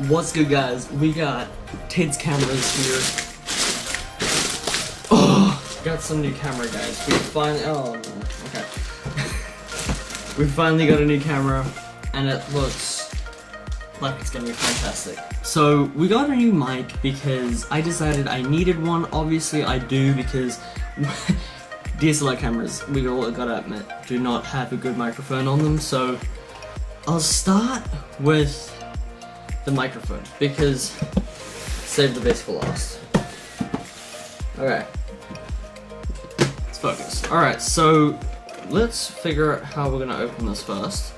What's good, guys? We got Ted's cameras here. Oh, got some new camera, guys. We finally, oh no, okay. We finally got a new camera, and it looks like it's gonna be fantastic. So we got a new mic because I decided I needed one. Obviously I do, because DSLR cameras, we all gotta admit, do not have a good microphone on them. So I'll start with the microphone, because save the best for last. Okay, let's focus. Alright, so let's figure out how we're gonna open this first.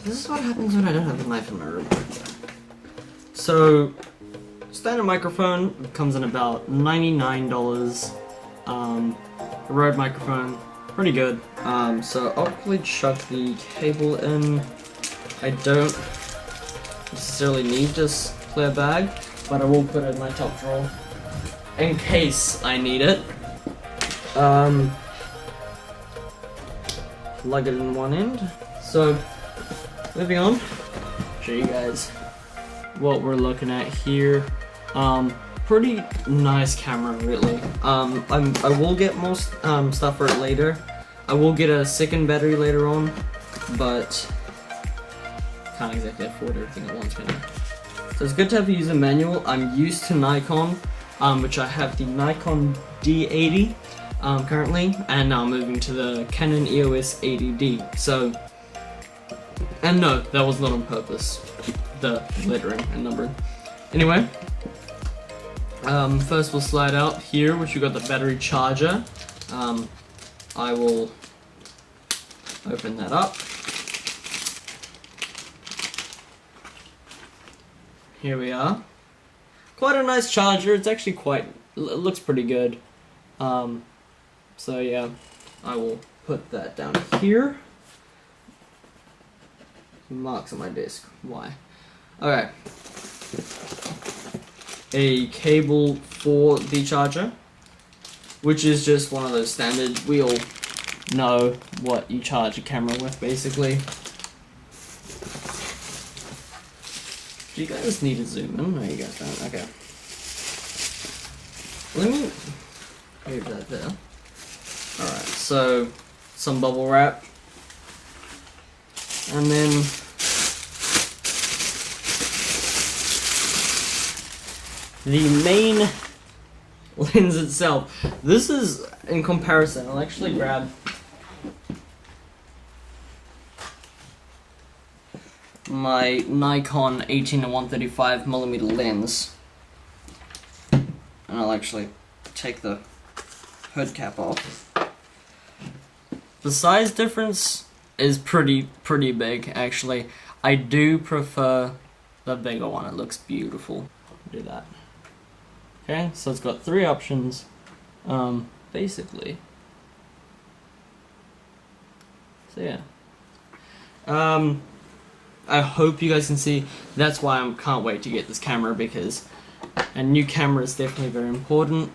This is what happens when I don't have a knife in my room. So, standard microphone comes in about $99. A Rode microphone, pretty good. So I'll probably chuck the cable in. I don't necessarily need this clear bag, but I will put it in my top drawer in case I need it. Plug it in one end. So, moving on, show you guys what we're looking at here. Pretty nice camera, really. I will get more stuff for it later. I will get a second battery later on, but can't exactly afford everything at once right now. So it's good to have a user manual. I'm used to Nikon, which I have the Nikon D80 currently, and now I'm moving to the Canon EOS80D. So, and no, that was not on purpose, the lettering and numbering. Anyway, first we'll slide out here, which you got the battery charger. I will open that up. Here we are. Quite a nice charger. It's actually it looks pretty good. So yeah, I will put that down here. Marks on my desk. Why? Okay. A cable for the charger, which is just one of those standard. We all know what you charge a camera with, basically. Do you guys need to zoom in? No, you guys don't. Okay. Let me move that there. Alright, so some bubble wrap. And then the main lens itself. This is, in comparison, I'll actually grab my Nikon 18-135mm lens, and I'll actually take the hood cap off. The size difference is pretty big, actually. I do prefer the bigger one. It looks beautiful. Do that. Okay, so it's got three options, basically. So yeah. I hope you guys can see. That's why I can't wait to get this camera, because a new camera is definitely very important.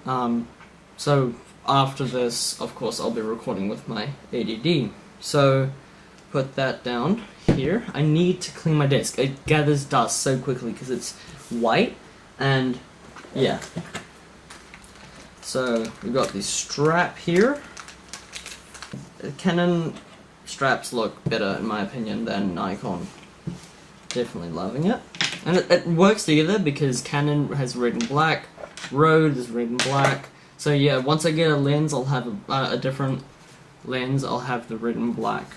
So after this, of course, I'll be recording with my ADD. So put that down here. I need to clean my desk. It gathers dust so quickly because it's white, and yeah. So we've got the strap here. The Canon straps look better, in my opinion, than Nikon. Definitely loving it. And it works together because Canon has red and black, Rode is red and black. So yeah, once I get a lens, I'll have a different lens. I'll have the red and black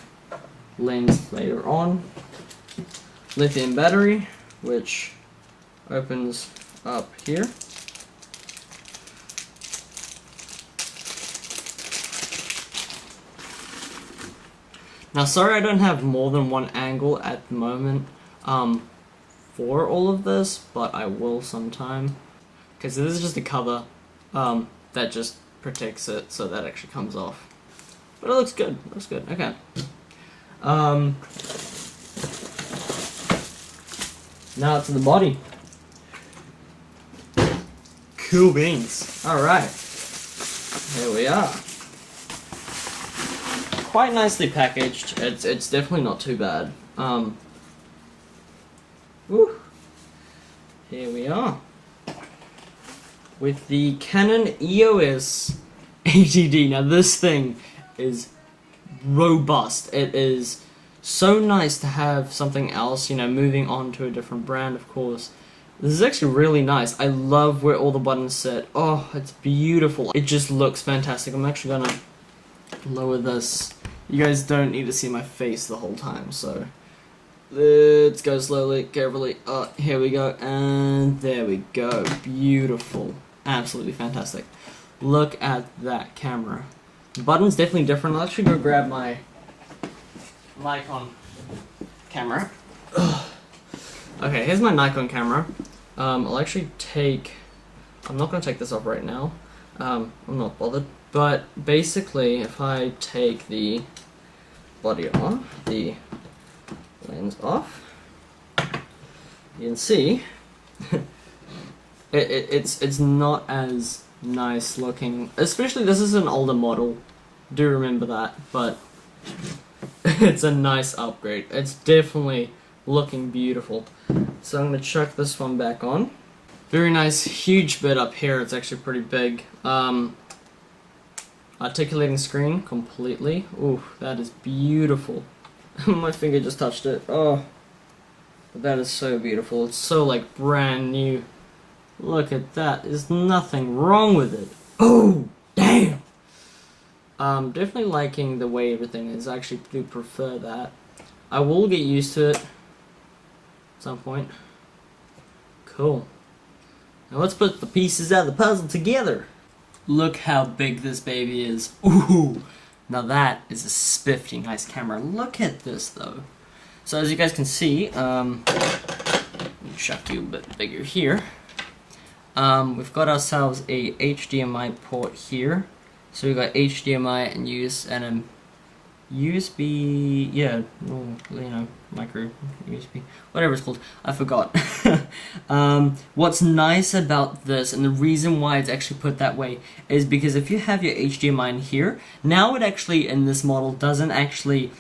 lens later on. Lithium battery, which opens up here. Now, sorry I don't have more than one angle at the moment for all of this, but I will sometime. Okay, so this is just a cover that just protects it, so that actually comes off. But it looks good. It looks good. Okay. Now to the body. Cool beans. Alright. Here we are. Quite nicely packaged. It's definitely not too bad. Woo. Here we are. With the Canon EOS80D. Now this thing is robust. It is so nice to have something else, you know, moving on to a different brand, of course. This is actually really nice. I love where all the buttons sit. Oh, it's beautiful. It just looks fantastic. I'm actually gonna lower this. You guys don't need to see my face the whole time, so let's go slowly, carefully. Here we go, and there we go. Beautiful. Absolutely fantastic. Look at that camera. The button's definitely different. I'll actually go grab my Nikon camera. Okay, here's my Nikon camera. I'll actually take... I'm not going to take this off right now. I'm not bothered. But basically, if I take the body off, the lens off, you can see it's not as nice looking. Especially, this is an older model. Do remember that, but it's a nice upgrade. It's definitely looking beautiful. So I'm going to chuck this one back on. Very nice, huge bit up here. It's actually pretty big. Articulating screen completely. Ooh, that is beautiful. My finger just touched it. Oh, but that is so beautiful. It's so like brand new. Look at that. There's nothing wrong with it. Oh, damn. Definitely liking the way everything is. I actually do prefer that. I will get used to it at some point. Cool. Now let's put the pieces of the puzzle together. Look how big this baby is. Ooh, now that is a spiffy nice camera. Look at this though. So as you guys can see, let me chuck you a bit bigger here. We've got ourselves a HDMI port here. So we've got HDMI and a USB, yeah, you know, micro USB, whatever it's called, I forgot. What's nice about this, and the reason why it's actually put that way, is because if you have your HDMI in here, now it actually, in this model, doesn't actually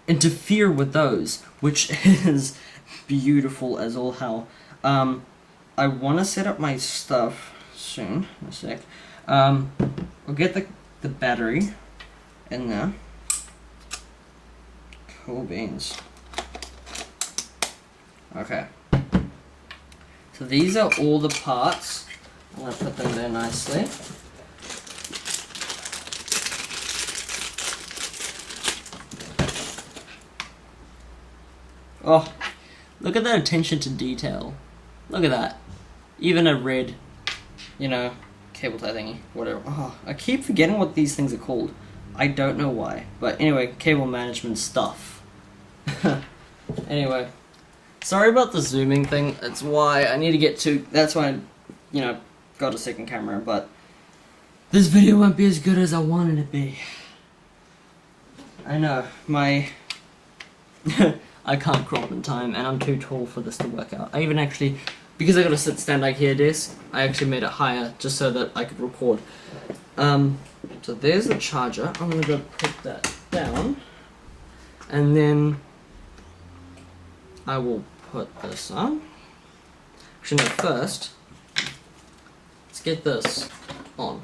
interfere with those, which is beautiful as all hell. I want to set up my stuff soon, in a sec. I'll get the battery in there. Cool beans. Okay. So these are all the parts. I'm going to put them there nicely. Oh, look at that attention to detail. Look at that. Even a red, you know, cable tie thingy, whatever. Oh, I keep forgetting what these things are called. I don't know why. But anyway, cable management stuff. Anyway, sorry about the zooming thing. That's why I need to get to. That's why I, you know, got a second camera. But this video won't be as good as I wanted it to be. I know my. I can't crop in time, and I'm too tall for this to work out. I even actually, because I got a sit-stand IKEA desk, I actually made it higher just so that I could record. So there's the charger. I'm gonna go put that down, and then I will put this on. Actually, no, first, let's get this on.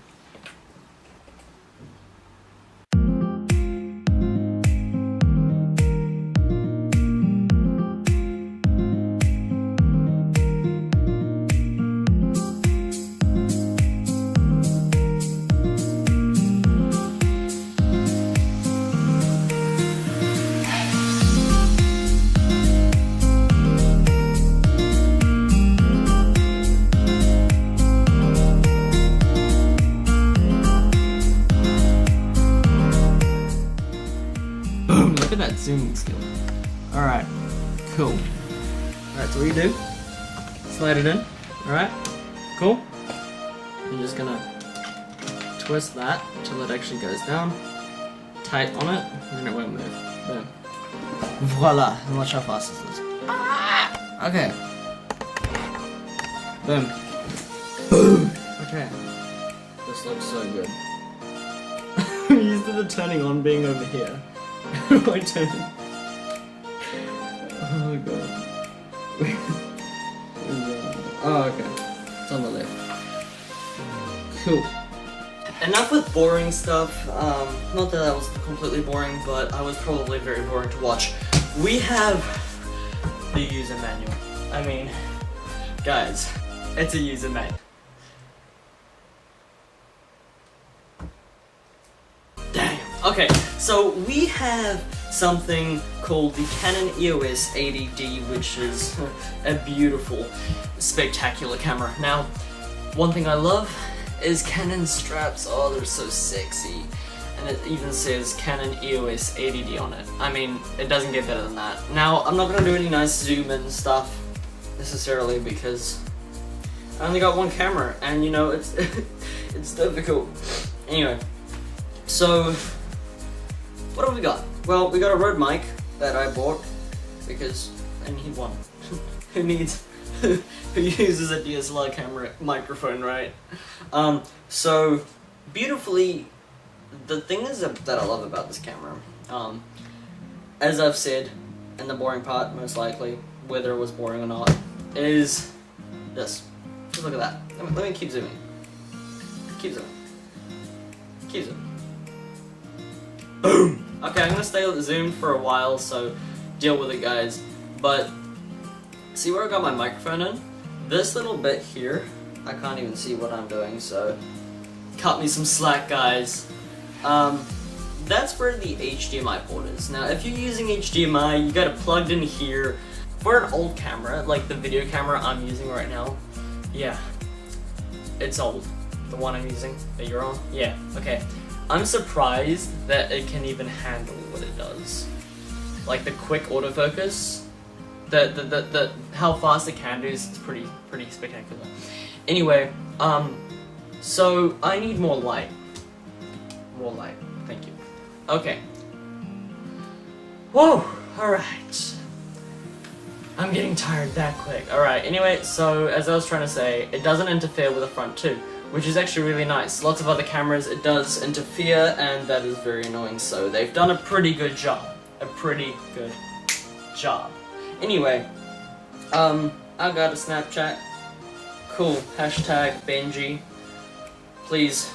Look at that zooming skill. Alright, cool. Alright, so what you do, slide it in, alright, cool. You're just gonna twist that until it actually goes down, tight on it, and then it won't move. Boom. Voila, and watch how fast this is. Okay. Boom. Boom! Okay. This looks so good. I'm used to the turning on being over here. Why turning? Oh god. Oh, okay. It's on the left. Cool. Enough with boring stuff. Not that that was completely boring, but I was probably very boring to watch. We have the user manual. I mean, guys, it's a user manual. Damn. Okay, so we have something called the Canon EOS80D, which is a beautiful, spectacular camera. Now, one thing I love is Canon straps. Oh, they're so sexy. And it even says Canon EOS80D on it. I mean, it doesn't get better than that. Now, I'm not going to do any nice zoom in stuff necessarily because I only got one camera and you know, it's it's difficult. Anyway, so what have we got? Well, we got a Rode mic that I bought because I need one. Who needs who uses a DSLR camera microphone, right? So beautifully, the thing is that I love about this camera, as I've said in the boring part, most likely, whether it was boring or not, is this. Just look at that. Let me keep zooming. Keep zooming. Keep zooming. Boom! Okay, I'm gonna stay zoomed for a while, so deal with it, guys. But see where I got my microphone in? This little bit here, I can't even see what I'm doing, so cut me some slack, guys. That's where the HDMI port is. Now, if you're using HDMI, you got it plugged in here. For an old camera, like the video camera I'm using right now, yeah, it's old. The one I'm using that you're on, yeah, okay. I'm surprised that it can even handle what it does. Like the quick autofocus, how fast it can do is pretty spectacular. Anyway, so I need more light. More light, thank you. Okay. Whoa, alright. I'm getting tired that quick. Alright, anyway, so as I was trying to say, it doesn't interfere with the front too, which is actually really nice. Lots of other cameras, it does interfere, and that is very annoying, so they've done a pretty good job. A pretty good job. Anyway, I got a Snapchat. Cool. Hashtag Bqnji. Please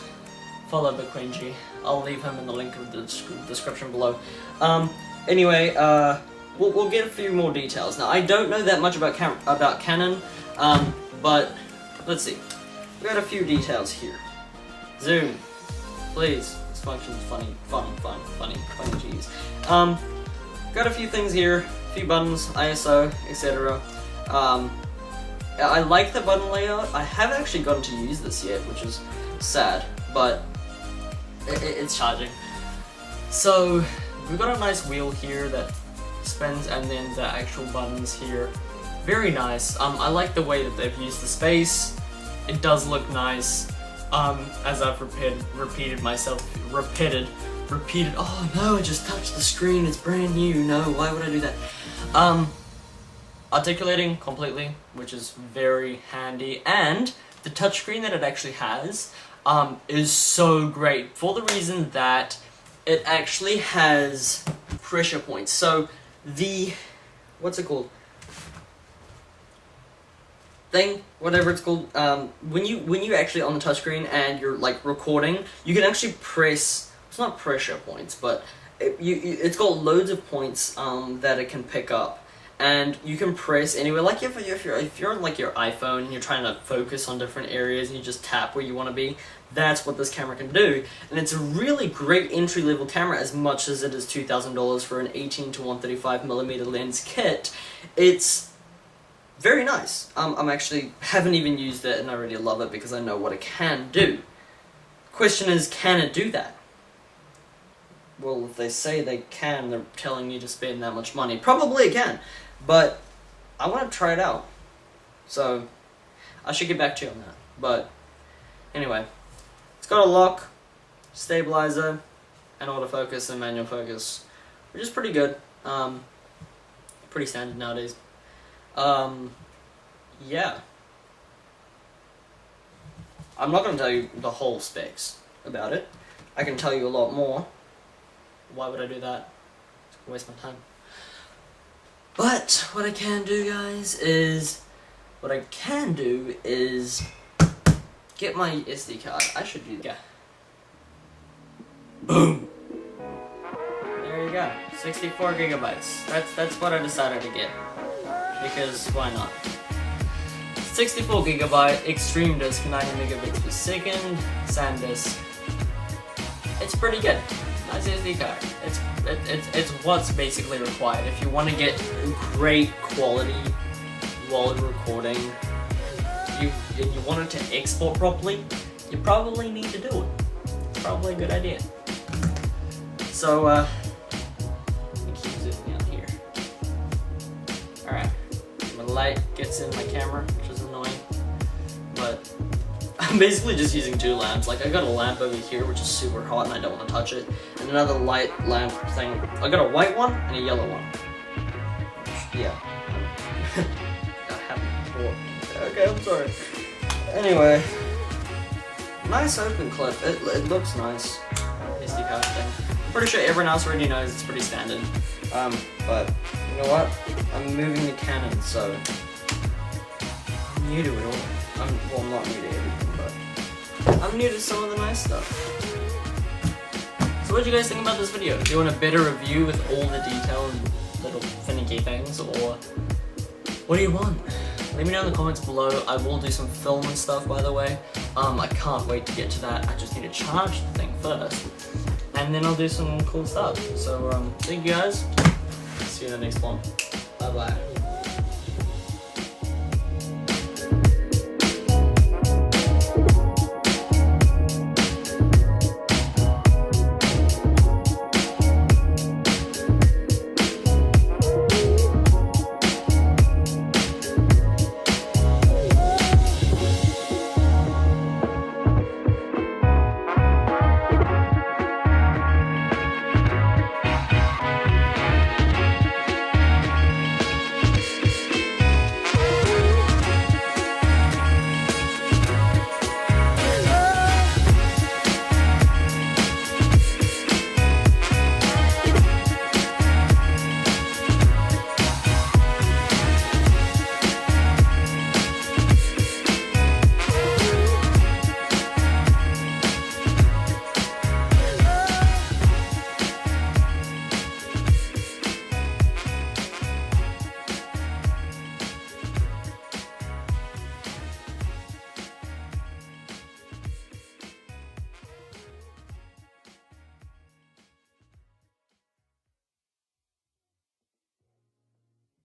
follow Bqnji. I'll leave him in the link of the description below. Anyway, we'll get a few more details. Now, I don't know that much about Canon, but let's see. We got a few details here. Zoom, please. This function's funny, geez. Got a few things here, a few buttons, ISO, etc. I like the button layout. I haven't actually gotten to use this yet, which is sad, but it's charging. So we've got a nice wheel here that spins, and then the actual buttons here. Very nice. I like the way that they've used the space. It does look nice. As I've repeated myself, repeated. Oh no, I just touched the screen. It's brand new. No, why would I do that? Articulating completely, which is very handy, and the touchscreen that it actually has is so great for the reason that it actually has pressure points. So the what's it called? Thing, whatever it's called. When you actually on the touchscreen and you're like recording, you can actually press. It's not pressure points, but it's got loads of points that it can pick up. And you can press anywhere, like if you're on like your iPhone and you're trying to focus on different areas and you just tap where you want to be, that's what this camera can do. And it's a really great entry-level camera, as much as it is $2,000 for an 18 to 135mm lens kit. It's very nice. I'm actually haven't even used it and I really love it because I know what it can do. Question is, can it do that? Well, if they say they can, they're telling you to spend that much money. Probably it can. But I want to try it out, so I should get back to you on that. But anyway, it's got a lock, stabilizer, and autofocus and manual focus, which is pretty good. Pretty standard nowadays. Yeah. I'm not going to tell you the whole specs about it. I can tell you a lot more. Why would I do that? It's waste my time. But what I can do, guys, is get my SD card. I should do that. Boom. There you go. 64 gigabytes. That's what I decided to get. Because why not? 64 gigabyte extreme disk, 90 megabits per second, SanDisk. It's pretty good. Nice SD card. It's what's basically required if you want to get great quality while recording. You want it to export properly, you probably need to do it. It's probably a good idea. So let me keep zooming out here. Alright. My light gets in my camera, which is annoying. But I'm basically just using two lamps. Like, I got a lamp over here which is super hot and I don't want to touch it. And another light lamp thing. I got a white one and a yellow one. Yeah. I haven't bought. Okay, I'm sorry. Anyway. Nice open clip. It looks nice. SD card thing. I'm pretty sure everyone else already knows it's pretty standard. But you know what? I'm moving to Canon, so I'm new to it all. Well, I'm not new to everything, but I'm new to some of the nice stuff. So what do you guys think about this video? Do you want a better review with all the detail and little finicky things, or what do you want? Let me know in the comments below. I will do some film and stuff, by the way. I can't wait to get to that. I just need to charge the thing first, and then I'll do some cool stuff. So thank you guys. See you in the next one. Bye bye.